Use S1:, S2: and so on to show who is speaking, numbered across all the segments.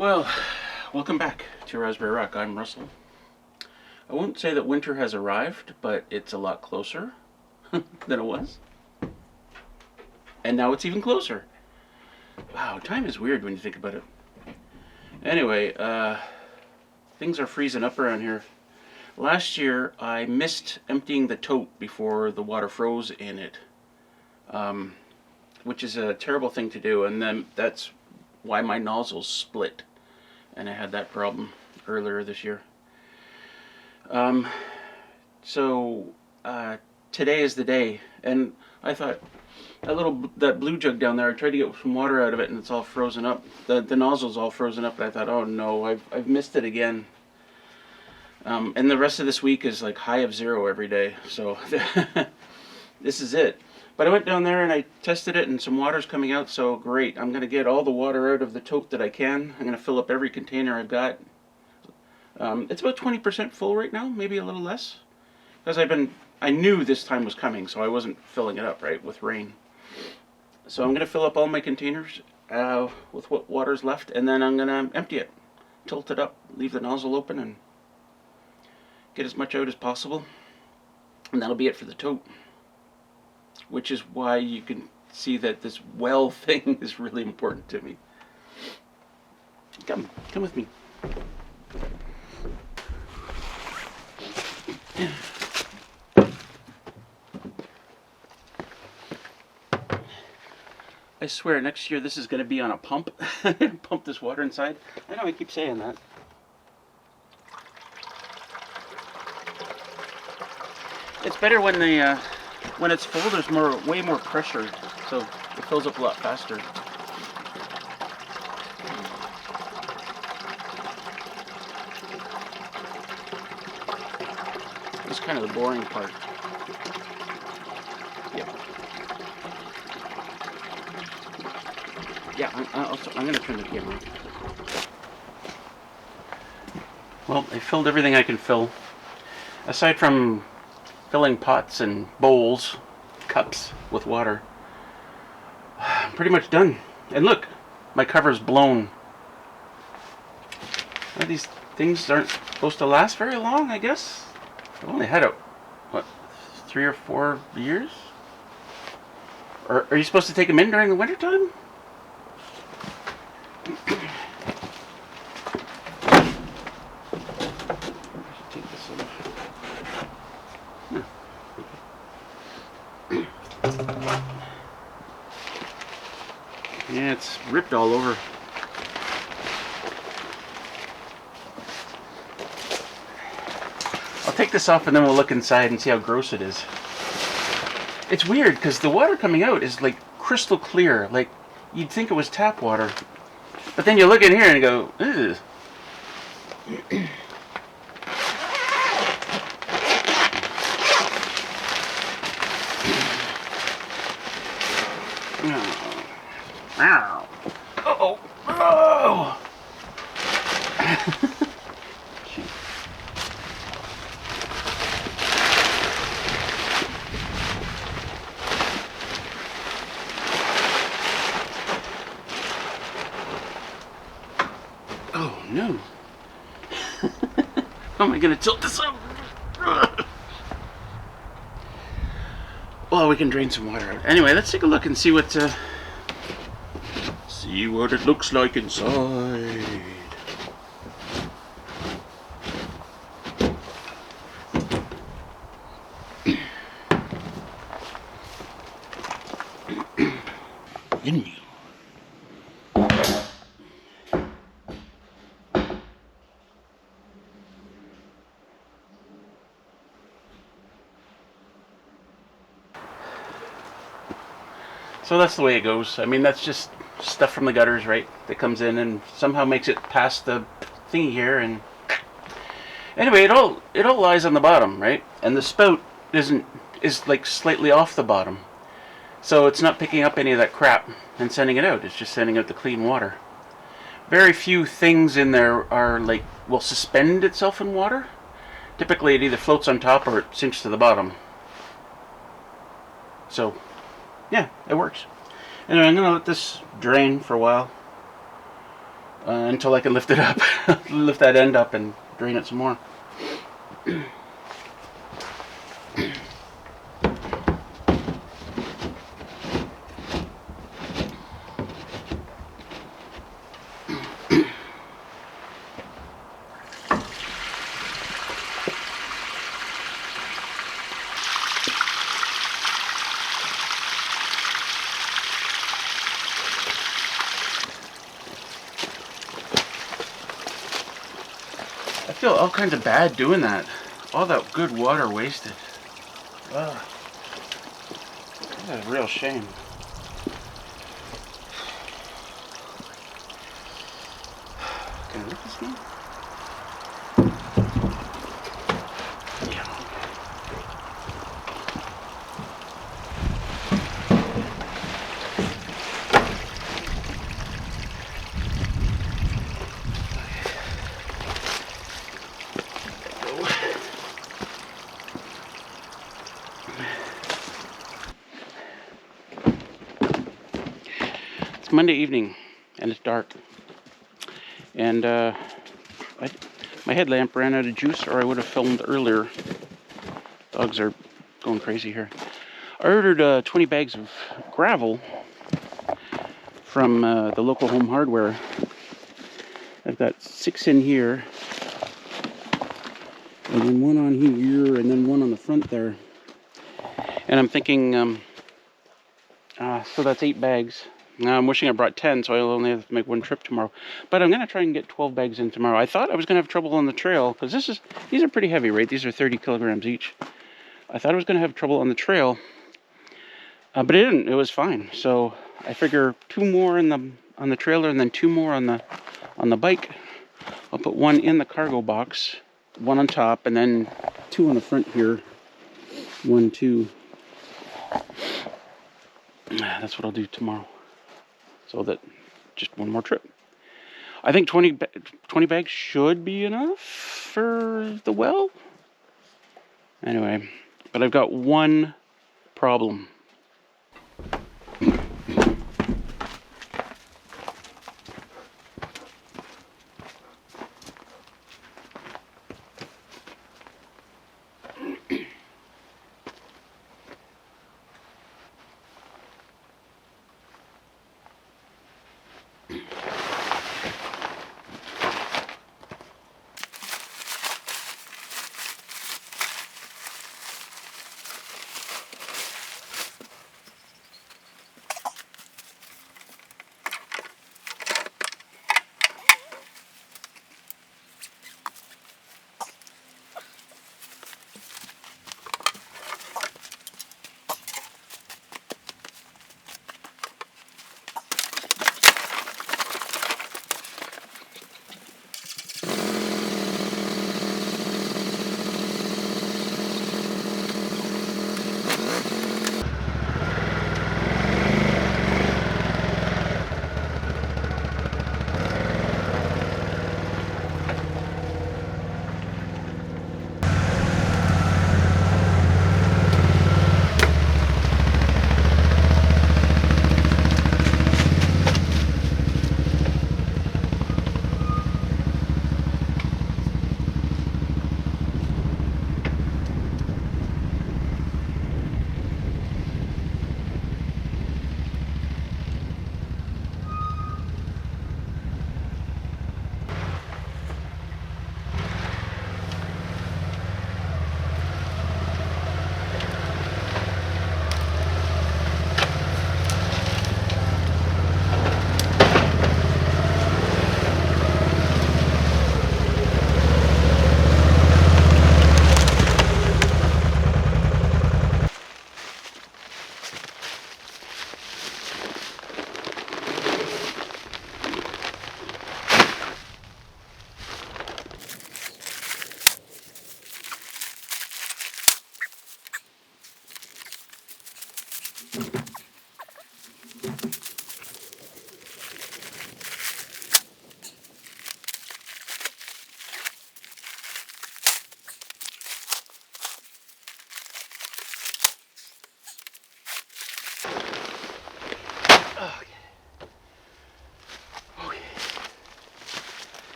S1: Well, welcome back to Raspberry Rock. I'm Russell. I won't say that winter has arrived, but it's a lot closer than it was. And now it's even closer. Wow, time is weird when you think about it. Anyway, things are freezing up around here. Last year, I missed emptying the tote before the water froze in it, which is a terrible thing to do, and then that's why my nozzles split, and I had that problem earlier this year. So today is the day, and I thought that blue jug down there, I tried to get some water out of it, and it's all frozen up. The nozzle's all frozen up, and I thought, oh no, I've missed it again. And the rest of this week is like high of 0 every day, so this is it. But I went down there and I tested it, and some water's coming out, so great. I'm going to get all the water out of the tote that I can. I'm going to fill up every container I've got. It's about 20% full right now, maybe a little less. Because I knew this time was coming, so I wasn't filling it up, right, with rain. So I'm going to fill up all my containers with what water's left, and then I'm going to empty it. Tilt it up, leave the nozzle open, and get as much out as possible. And that'll be it for the tote. Which is why you can see that this well thing is really important to me. Come with me. I swear next year this is going to be on a pump. Pump this water inside. I know I keep saying that. It's better when when it's full, there's way more pressure, so it fills up a lot faster. This is kind of the boring part. Yep. Yeah, I'm going to turn the camera on. Well, I filled everything I can fill. Aside from filling pots and bowls, cups with water. I'm pretty much done. And look, my cover's blown. Well, these things aren't supposed to last very long, I guess. I've only had it, what, 3 or 4 years? Or are you supposed to take them in during the wintertime? Yeah, it's ripped all over. I'll take this off and then we'll look inside and see how gross it is. It's weird because the water coming out is like crystal clear. Like you'd think it was tap water. But then you look in here and you go, ugh. Ow. Uh-oh. Oh! Oh, no. How am I going to tilt this up? Well, we can drain some water out. Anyway, let's take a look and see what it looks like inside. Yummy. So that's the way it goes. I mean, that's just stuff from the gutters, right? That comes in and somehow makes it past the thingy here. And anyway, it all lies on the bottom, right? And the spout is like slightly off the bottom, so it's not picking up any of that crap and sending it out. It's just sending out the clean water. Very few things in there will suspend itself in water. Typically, it either floats on top or it sinks to the bottom. So, yeah, it works. Anyway, I'm going to let this drain for a while. until I can lift it up, lift that end up and drain it some more. I feel all kinds of bad doing that. All that good water wasted. Ugh. That's a real shame. Can I lift this now? Yeah. It's Monday evening, and it's dark. And my headlamp ran out of juice, or I would have filmed earlier. Dogs are going crazy here. I ordered 20 bags of gravel from the local Home Hardware. I've got 6 in here, and then 1 on here, and then 1 on the front there. And I'm thinking, so that's 8 bags. Now I'm wishing I brought 10, so I'll only have to make 1 trip tomorrow. But I'm going to try and get 12 bags in tomorrow. I thought I was going to have trouble on the trail, because these are pretty heavy, right? These are 30 kilograms each. I thought I was going to have trouble on the trail, but it didn't. It was fine. So I figure 2 more on the trailer, and then 2 more on the bike. I'll put 1 in the cargo box, 1 on top, and then 2 on the front here. 1, 2. That's what I'll do tomorrow. So that just 1 more trip. I think 20 bags should be enough for the well. Anyway, but I've got 1 problem.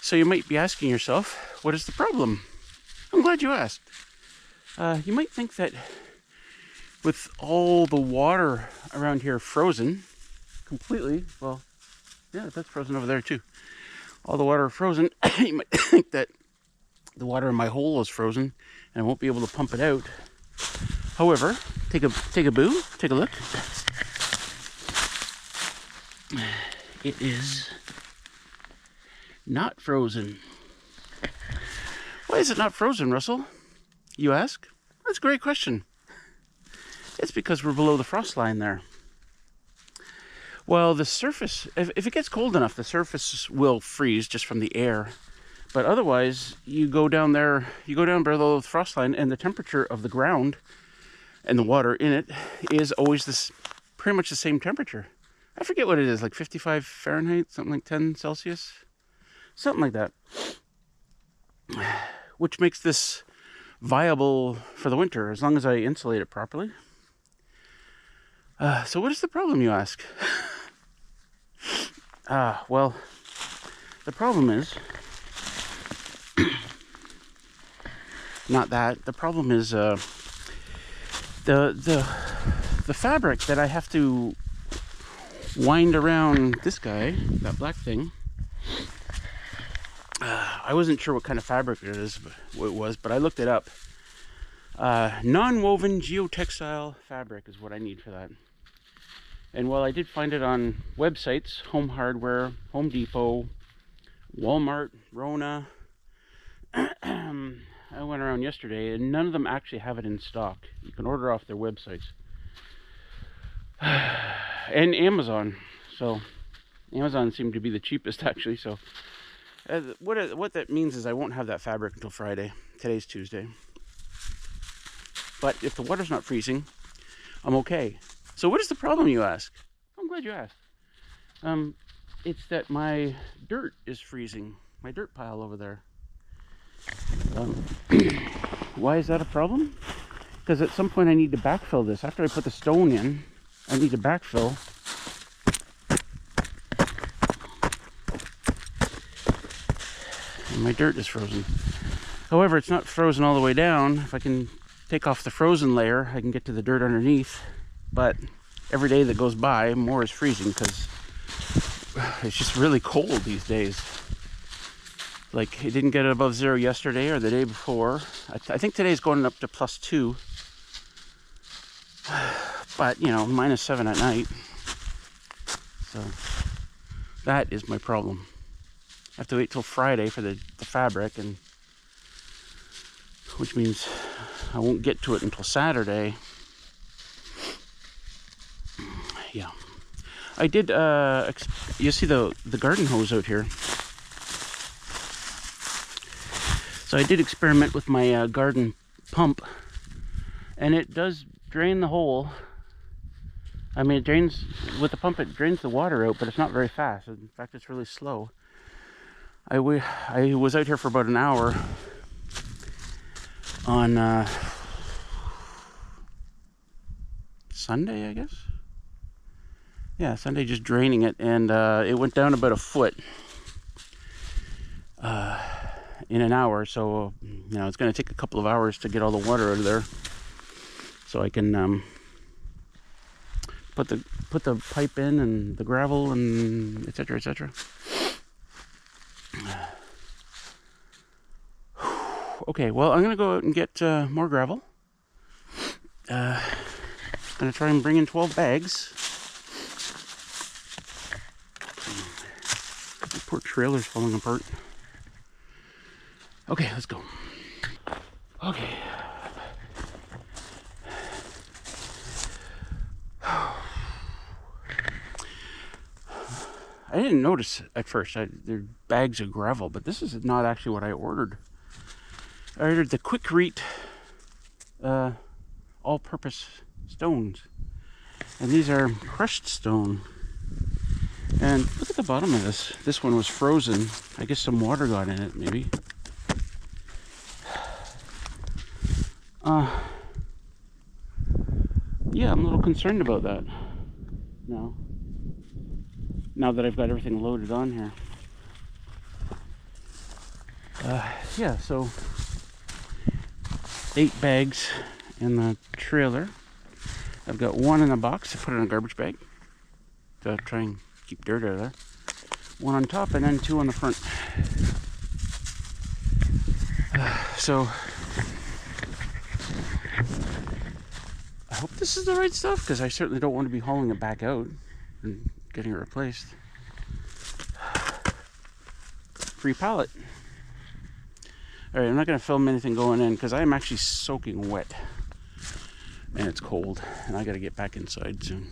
S1: So you might be asking yourself, what is the problem? I'm glad you asked. You might think that with all the water around here frozen completely, well, yeah, that's frozen over there too. All the water frozen, you might think that the water in my hole is frozen and I won't be able to pump it out. However, take a look. It is not frozen. Why is it not frozen, Russell? You ask? That's a great question. It's because we're below the frost line there. Well, the surface, if it gets cold enough, the surface will freeze just from the air. But otherwise, you go down below the frost line, and the temperature of the ground and the water in it is always pretty much the same temperature. I forget what it is, like 55 Fahrenheit, something like 10 Celsius, something like that. Which makes this viable for the winter, as long as I insulate it properly. So what is the problem, you ask? Well, the problem is not that. The problem is the fabric that I have to wind around this guy, that black thing. I wasn't sure what kind of fabric it was, but I looked it up. Non-woven geotextile fabric is what I need for that. And while I did find it on websites, Home Hardware, Home Depot, Walmart, Rona, I went around yesterday and none of them actually have it in stock. You can order off their websites. And Amazon. So Amazon seemed to be the cheapest actually. So what that means is I won't have that fabric until Friday. Today's Tuesday. But if the water's not freezing, I'm okay. So what is the problem, you ask? I'm glad you asked. It's that my dirt is freezing. My dirt pile over there. Why is that a problem? Because at some point I need to backfill this. After I put the stone in, I need to backfill. And my dirt is frozen. However, it's not frozen all the way down. If I can take off the frozen layer, I can get to the dirt underneath. But every day that goes by, more is freezing because it's just really cold these days. Like, it didn't get above zero yesterday or the day before. I think today's going up to +2. But, you know, -7 at night. So, that is my problem. I have to wait till Friday for the fabric, and which means I won't get to it until Saturday. Yeah. I did, you see the garden hose out here. So I did experiment with my garden pump, and it does drain the hole. I mean, it drains, with the pump it drains the water out, but it's not very fast. In fact, it's really slow. I was out here for about an hour on Sunday, I guess. Yeah, Sunday, just draining it, and it went down about a foot in an hour. So, you know, it's going to take a couple of hours to get all the water out of there, so I can put the pipe in and the gravel and etc. etc. Okay, well, I'm going to go out and get more gravel. I'm going to try and bring in 12 bags. The poor trailer's falling apart. Okay, let's go. Okay. I didn't notice at first. They're bags of gravel, but this is not actually what I ordered. I ordered the Quikrete all-purpose stones, and these are crushed stone. And look at the bottom of this. This one was frozen. I guess some water got in it, maybe. Yeah, I'm a little concerned about that now that I've got everything loaded on here. Yeah, so 8 bags in the trailer. I've got 1 in a box to put in a garbage bag to try and keep dirt out of there. 1 on top and then 2 on the front. So I hope this is the right stuff, because I certainly don't want to be hauling it back out and getting it replaced. Free pallet. Alright, I'm not going to film anything going in because I am actually soaking wet. And it's cold. And I got to get back inside soon.